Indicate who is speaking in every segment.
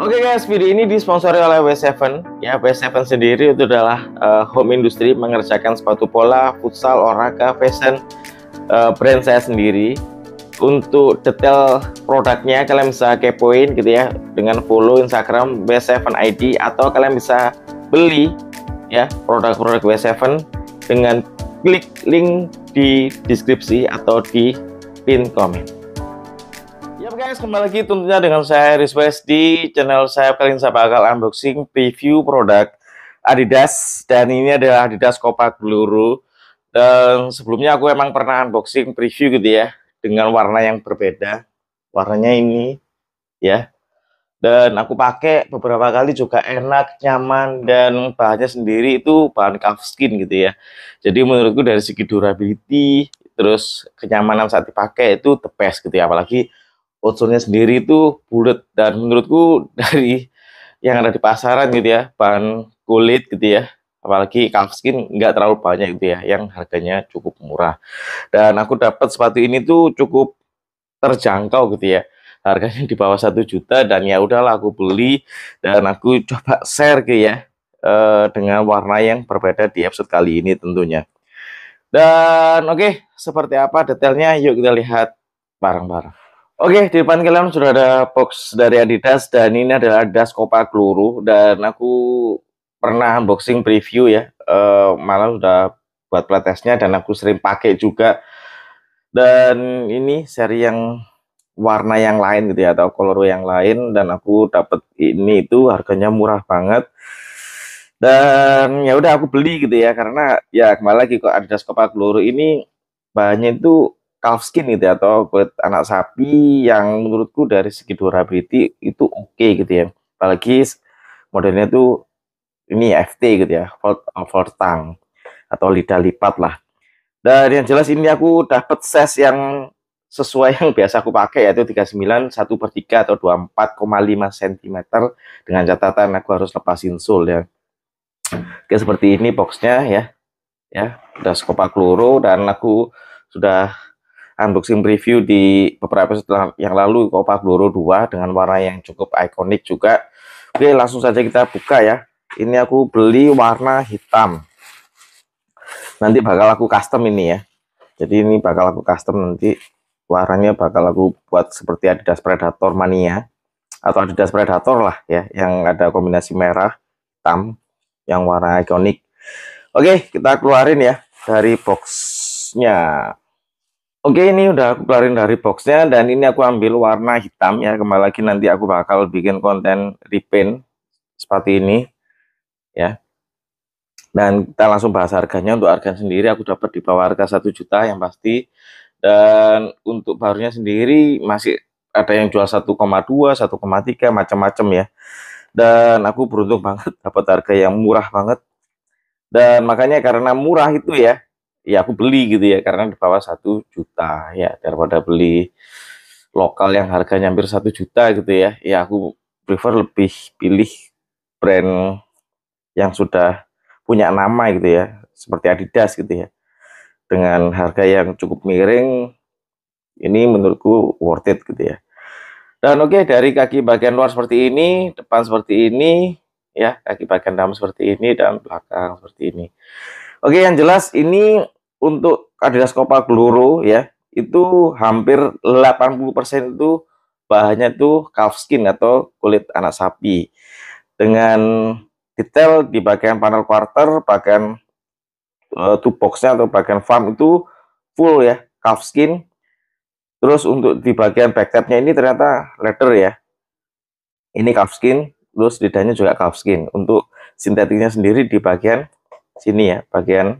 Speaker 1: Oke guys, video ini disponsori oleh W7. Ya, W7 sendiri itu adalah home industry, mengerjakan sepatu bola, futsal, olahraga, fashion, brand saya sendiri. Untuk detail produknya kalian bisa kepoin gitu ya, dengan follow Instagram W7ID, atau kalian bisa beli ya produk-produk W7 dengan klik link di deskripsi atau di pin komen. Ya guys, kembali lagi tentunya dengan saya Rizwes di channel saya. Kali ini saya bakal unboxing preview produk Adidas, dan ini adalah Adidas Copa Gloro. Dan sebelumnya aku emang pernah unboxing preview gitu ya, dengan warna yang berbeda. Warnanya ini ya, dan aku pakai beberapa kali juga enak, nyaman, dan bahannya sendiri itu bahan calfskin gitu ya. Jadi menurutku dari segi durability terus kenyamanan saat dipakai itu the best gitu ya. Apalagi outsole-nya sendiri itu bulat, dan menurutku dari yang ada di pasaran gitu ya, bahan kulit gitu ya, apalagi calfskin nggak terlalu banyak gitu ya, yang harganya cukup murah. Dan aku dapat sepatu ini tuh cukup terjangkau gitu ya, harganya di bawah 1 juta, dan ya udahlah aku beli dan aku coba share gitu ya, dengan warna yang berbeda di episode kali ini tentunya. Dan oke, seperti apa detailnya, yuk kita lihat bareng-bareng. Oke, di depan kalian sudah ada box dari Adidas, dan ini adalah Adidas Copa Gloro, dan aku pernah unboxing preview ya, malah udah buat playtestnya dan aku sering pakai juga. Dan ini seri yang warna yang lain gitu ya, atau color yang lain, dan aku dapet ini itu harganya murah banget. Dan ya udah aku beli gitu ya, karena ya kembali lagi kok Adidas Copa Gloro ini bahannya itu calfskin gitu ya, atau kulit anak sapi, yang menurutku dari segi durability itu oke gitu ya. Apalagi modelnya tuh ini FT gitu ya, fold over tongue atau lidah lipat lah. Dan yang jelas ini aku dapat size yang sesuai yang biasa aku pakai, yaitu 39 1/3 atau 24,5 cm, dengan catatan aku harus lepasin sole ya. Oke, seperti ini boxnya ya. Ya, udah Copa Gloro, dan aku sudah unboxing preview di beberapa episode yang lalu Copa Gloro 2 dengan warna yang cukup ikonik juga. Oke, langsung saja kita buka ya. Ini aku beli warna hitam. Nanti bakal aku custom ini ya. Jadi ini bakal aku custom nanti, warnanya bakal aku buat seperti Adidas Predator Mania atau Adidas Predator lah ya, yang ada kombinasi merah hitam yang warna ikonik. Oke, kita keluarin ya dari boxnya. Oke, ini udah aku keluarin dari boxnya, dan ini aku ambil warna hitam ya. Kembali lagi nanti aku bakal bikin konten repaint seperti ini ya. Dan kita langsung bahas harganya. Untuk harga sendiri aku dapat di bawah harga 1 juta yang pasti. Dan untuk barunya sendiri masih ada yang jual 1,2, 1,3, macam-macam ya. Dan aku beruntung banget dapat harga yang murah banget. Dan makanya karena murah itu ya, ya aku beli gitu ya, karena di bawah 1 juta ya, daripada beli lokal yang harganya hampir 1 juta gitu ya. Ya aku prefer lebih pilih brand yang sudah punya nama gitu ya, seperti Adidas gitu ya, dengan harga yang cukup miring. Ini menurutku worth it gitu ya. Dan oke, dari kaki bagian luar seperti ini, depan seperti ini ya, kaki bagian dalam seperti ini, dan belakang seperti ini. Oke, yang jelas ini untuk Adidas Copa Gloro ya, itu hampir 80% itu bahannya itu calfskin atau kulit anak sapi, dengan detail di bagian panel quarter, bagian two boxnya atau bagian farm itu full ya calfskin. Terus untuk di bagian backtapnya ini ternyata leather ya, ini calfskin, terus lidahnya juga calfskin. Untuk sintetiknya sendiri di bagian sini ya, bagian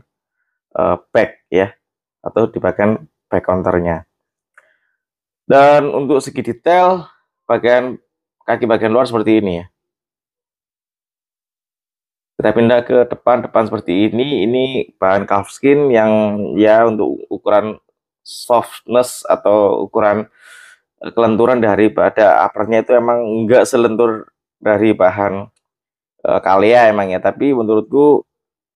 Speaker 1: back ya, atau di bagian back counternya. Dan untuk segi detail bagian kaki bagian luar seperti ini ya. Kita pindah ke depan seperti ini bahan calfskin yang ya untuk ukuran softness atau ukuran kelenturan daripada uppernya itu emang enggak selentur dari bahan Kalea emang ya, tapi menurutku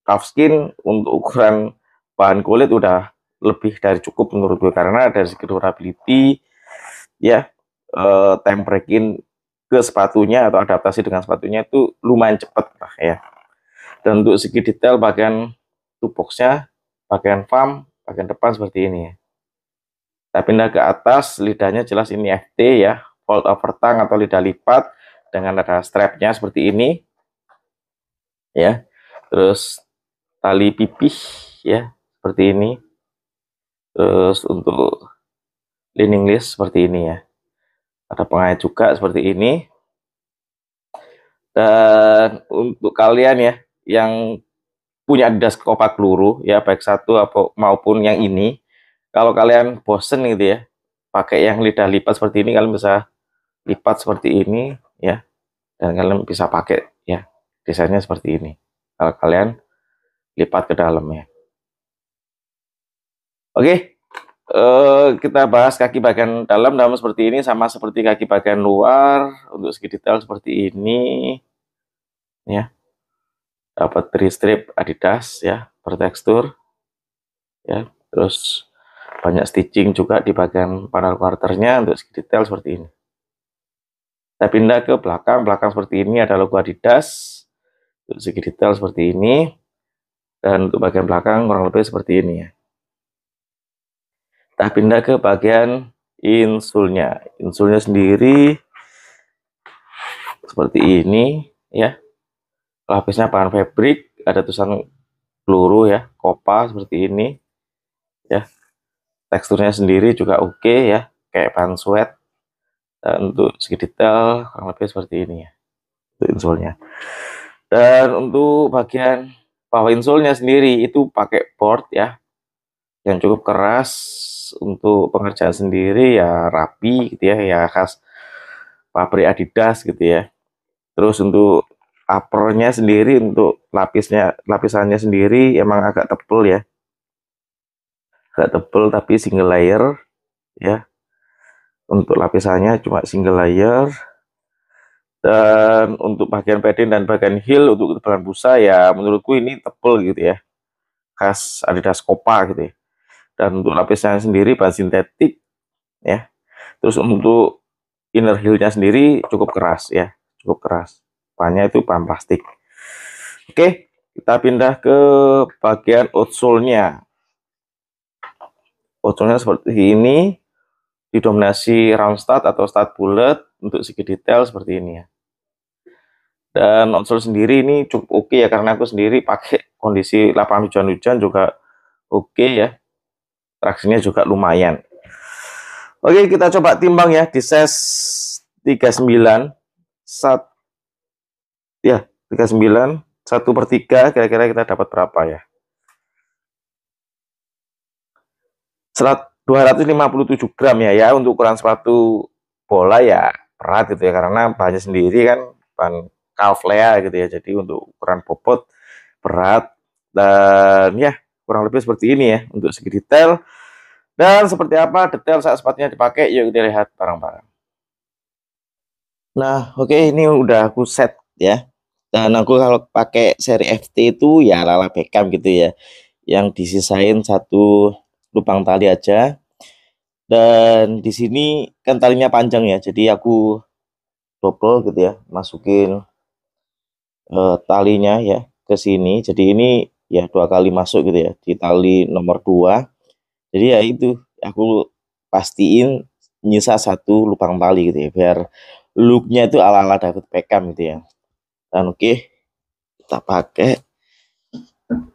Speaker 1: calfskin untuk ukuran bahan kulit udah lebih dari cukup menurut gue, karena dari segi durability ya, time break-in ke sepatunya atau adaptasi dengan sepatunya itu lumayan cepat lah ya. Dan untuk segi detail bagian toolboxnya, bagian farm, bagian depan seperti ini ya. Kita pindah ke atas, lidahnya jelas ini FT ya, fold over tongue atau lidah lipat dengan ada strapnya seperti ini ya. Terus tali pipih ya seperti ini. Terus untuk leaning list seperti ini ya. Ada pengait juga seperti ini. Dan untuk kalian ya yang punya Adidas Copa peluru ya, baik satu maupun yang ini, kalau kalian bosen gitu ya pakai yang lidah lipat seperti ini, kalian bisa lipat seperti ini ya, dan kalian bisa pakai ya desainnya seperti ini kalau kalian lipat ke dalam ya. Oke, kita bahas kaki bagian dalam seperti ini, sama seperti kaki bagian luar. Untuk segi detail seperti ini ya, dapat 3 strip Adidas ya, bertekstur ya, terus banyak stitching juga di bagian panel quarternya. Untuk segi detail seperti ini. Kita pindah ke belakang seperti ini, ada logo Adidas. Untuk segi detail seperti ini, dan untuk bagian belakang kurang lebih seperti ini ya. Kita pindah ke bagian insulnya sendiri seperti ini ya. Lapisnya bahan fabric, ada tulisan peluru ya, Copa seperti ini ya. Teksturnya sendiri juga oke ya, kayak bahan sweat. Dan untuk segi detail kurang lebih seperti ini ya untuk insulnya. Dan untuk bagian bawah insulnya sendiri itu pakai board ya, yang cukup keras. Untuk pengerjaan sendiri ya rapi gitu ya khas pabrik Adidas gitu ya. Terus untuk uppernya sendiri, untuk lapisannya sendiri emang agak tebel ya, agak tebel tapi single layer ya. Untuk lapisannya cuma single layer. Dan untuk bagian padding dan bagian heel untuk ketebalan busa ya menurutku ini tebel gitu ya, khas Adidas Copa gitu ya. Dan untuk lapisannya sendiri bahan sintetik ya. Terus untuk inner heel-nya sendiri cukup keras ya, cukup keras. Bahannya itu bahan plastik. Oke, kita pindah ke bagian outsole-nya. Outsole-nya seperti ini, didominasi round stud atau stud bullet. Untuk segi detail seperti ini ya. Dan outsole sendiri ini cukup oke ya, karena aku sendiri pakai kondisi lapangan hujan-hujan juga oke ya. Traksinya juga lumayan. Oke, kita coba timbang ya di size 39 ya, 39 1/3, kira-kira kita dapat berapa ya? 257 gram ya untuk ukuran sepatu bola ya, berat gitu ya, karena bahannya sendiri kan bahan Calflea gitu ya, jadi untuk ukuran bobot berat. Dan ya kurang lebih seperti ini ya untuk segi detail. Dan seperti apa detail saat sepatunya dipakai, yuk kita lihat bareng-bareng. Nah oke, ini udah aku set ya, dan aku kalau pakai seri FT itu ya ala Beckham gitu ya, yang disisain satu lubang tali aja. Dan di sini kan talinya panjang ya, jadi aku double gitu ya, masukin talinya ya ke sini. Jadi ini ya 2 kali masuk gitu ya di tali nomor 2. Jadi ya itu aku pastiin nyisa satu lubang tali gitu ya, biar looknya itu ala-ala David Beckham gitu ya. Dan oke, kita pakai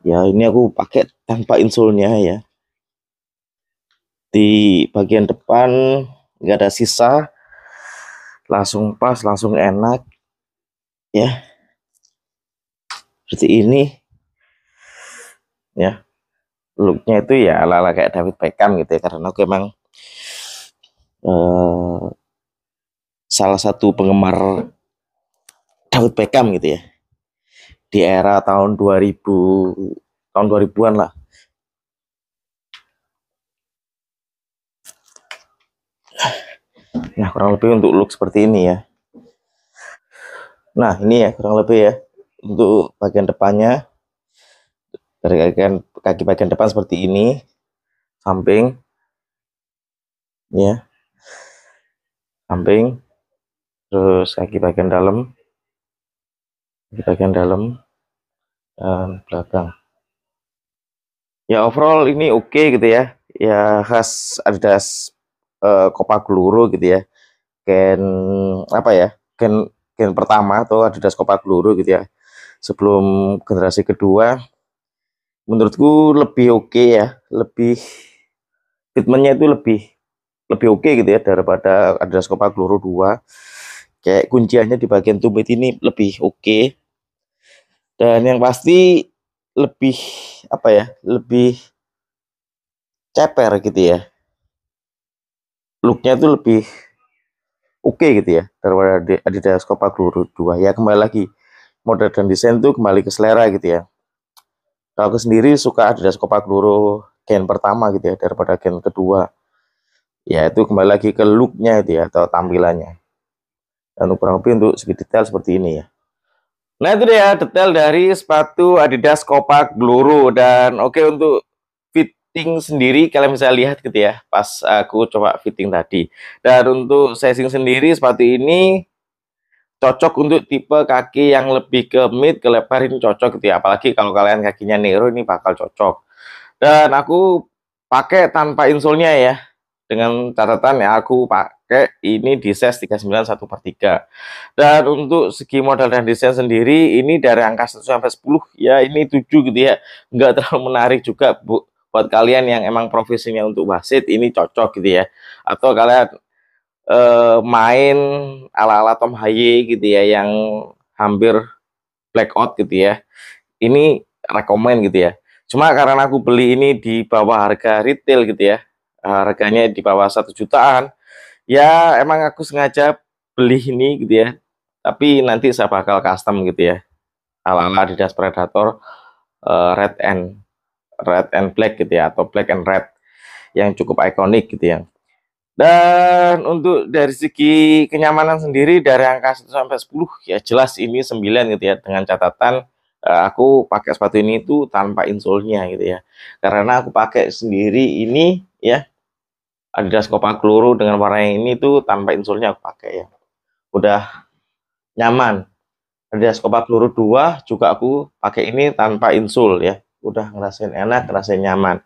Speaker 1: ya, ini aku pakai tanpa insulnya ya. Di bagian depan nggak ada sisa, langsung pas, langsung enak ya, seperti ini ya. Looknya itu ya ala-ala kayak David Beckham gitu ya, karena aku emang salah satu penggemar David Beckham gitu ya, di era tahun 2000-an lah. Nah kurang lebih untuk look seperti ini ya. Nah ini ya kurang lebih ya untuk bagian depannya. Dari kaki bagian depan seperti ini, samping ya, samping, terus kaki bagian dalam, dan belakang. Ya overall ini oke gitu ya. Ya khas Adidas Copa Gloro gitu ya. Gen apa ya? Gen gen pertama atau Adidas Copa Gloro gitu ya. Sebelum generasi kedua, menurutku lebih oke ya, lebih fitmentnya itu lebih lebih oke gitu ya daripada Adidas Copa Gloro 2. Kayak kunciannya di bagian tumit ini lebih oke, dan yang pasti lebih apa ya, lebih ceper gitu ya, looknya tuh lebih oke gitu ya daripada Adidas Copa Gloro 2. Ya kembali lagi, model dan desain tuh kembali ke selera gitu ya. Kalau aku sendiri suka Adidas Copa Gloro gen pertama gitu ya daripada gen kedua. Ya itu kembali lagi ke looknya itu ya, atau tampilannya. Dan kurang lebih untuk segi detail seperti ini ya. Nah itu dia detail dari sepatu Adidas Copa Gloro. Dan oke, untuk fitting sendiri kalian bisa lihat gitu ya pas aku coba fitting tadi. Dan untuk sizing sendiri sepatu ini cocok untuk tipe kaki yang lebih ke mid, ke lebar, ini cocok gitu ya. Apalagi kalau kalian kakinya Nero, ini bakal cocok. Dan aku pakai tanpa insolnya ya. Dengan catatan ya, aku pakai ini di size 39 1/3. Dan untuk segi model dan desain sendiri, ini dari angka 1 sampai 10 ya ini 7 gitu ya. Nggak terlalu menarik juga buat kalian yang emang profesinya untuk wasit, ini cocok gitu ya. Atau kalian main ala-ala Tom Haye gitu ya, yang hampir blackout gitu ya, ini rekomen gitu ya. Cuma karena aku beli ini di bawah harga retail gitu ya, harganya di bawah 1 jutaan, ya emang aku sengaja beli ini gitu ya. Tapi nanti saya bakal custom gitu ya, ala-ala Adidas Predator, red and black gitu ya, atau black and red, yang cukup ikonik gitu ya. Dan untuk dari segi kenyamanan sendiri, dari angka 1 sampai 10 ya jelas ini 9 gitu ya, dengan catatan aku pakai sepatu ini itu tanpa insolnya gitu ya. Karena aku pakai sendiri ini ya, Adidas Copa Gloro dengan warna yang ini tuh tanpa insolnya aku pakai ya. Udah nyaman. Adidas Copa Gloro 2 juga aku pakai ini tanpa insol ya. Udah ngerasain enak, ngerasain nyaman.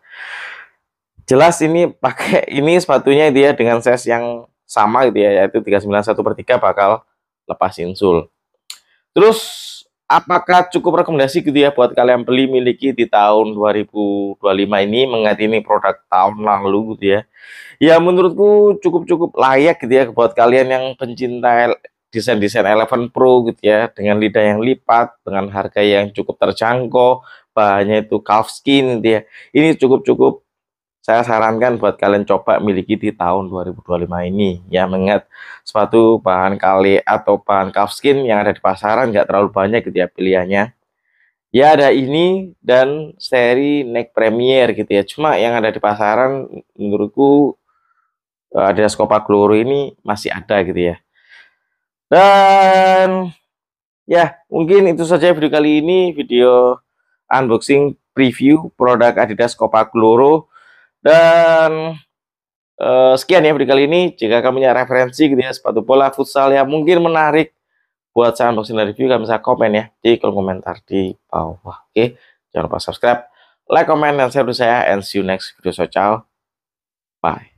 Speaker 1: Jelas ini pakai ini sepatunya dia dengan size yang sama gitu ya, yaitu 39 1/3, bakal lepas insol. Terus apakah cukup rekomendasi gitu ya buat kalian beli miliki di tahun 2025 ini, mengingat ini produk tahun lalu gitu ya. Ya menurutku cukup layak gitu ya buat kalian yang pencinta desain-desain Eleven Pro gitu ya, dengan lidah yang lipat, dengan harga yang cukup terjangkau, bahannya itu calfskin gitu ya. Ini cukup saya sarankan buat kalian coba miliki di tahun 2025 ini ya, mengingat sepatu bahan kali atau bahan calfskin yang ada di pasaran nggak terlalu banyak gitu ya pilihannya. Ya ada ini dan seri Neck Premier gitu ya, cuma yang ada di pasaran menurutku ada Copa Gloro ini masih ada gitu ya. Dan ya mungkin itu saja video kali ini, video unboxing preview produk Adidas Copa Gloro. Dan sekian ya video kali ini. Jika kamu punya referensi gitu ya, sepatu bola futsal yang mungkin menarik buat saya unboxing dan review, kamu bisa komen ya di kolom komentar di bawah. Oke, jangan lupa subscribe, like, comment, dan share video saya, and see you next video. So ciao, bye.